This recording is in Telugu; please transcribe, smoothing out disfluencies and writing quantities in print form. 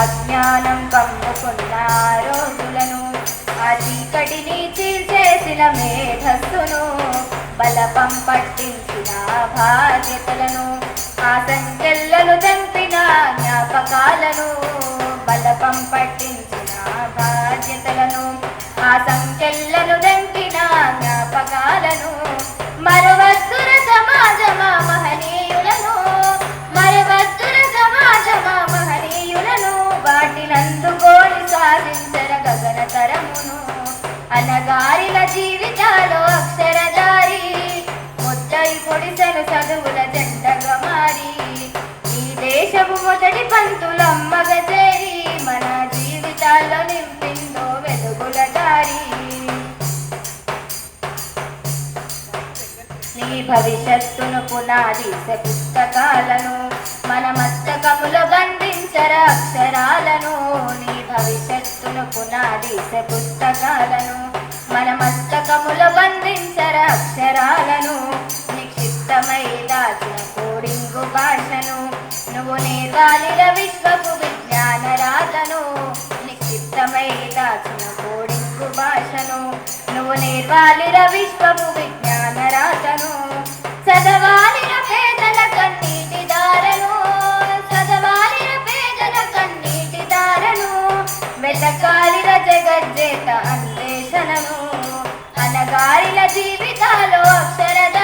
అజ్ఞానం కమ్ముకున్న రోజులను ఆ చీకటిని చీల్చేసిన మేధస్సును బలపం పట్టించిన బాధ్యతలను ఆ సంఖ్యలను చంపిన జ్ఞాపకాలను బలపం పట్టించిన బాధ్యతలను ఆ సంఖ్యలను చంపిన జ్ఞాపకాలను మరువద్దుర సమాజమా మహనీయులను మరువద్దుర సమాజమా మహనీయులను వాటినందుకోని సాధించర గగన తరమును అనగారిన జీవితాలు అక్షరదారి ముద్దై పొడిసెను చదువుల జెండగా మారి ఈ దేశపు మొదటి పంతులమ్మగ చేరి మన జీవితాల్లో నింపిందో వెలుగుల దారి నీ భవిష్యత్తును పునాదీస పుస్తకాలను మన మస్తకములో బంధించర అక్షరాలను నీ భవిష్యత్తును పునాదీస పుస్తకాలను మన మస్తకములో బంధించర అక్షరాలను నిక్షిప్తమై దాచిన కోడింగు భాషను నువ్వు నేర్వాలిర విశ్వపు విజ్ఞాన రాతను నిక్షిప్తమై దాచిన కోడింగు భాషను నువ్వు నేర్వాలిర విశ్వపు విజ్ఞాన రాతను చదవాలిర పేదల కన్నీటి దారను చదవాలిర పేదల కన్నీటి దారను వెతకాలిర జగజ్జేత అన్వేషణను అనగారిన జీవితాలు అక్షరద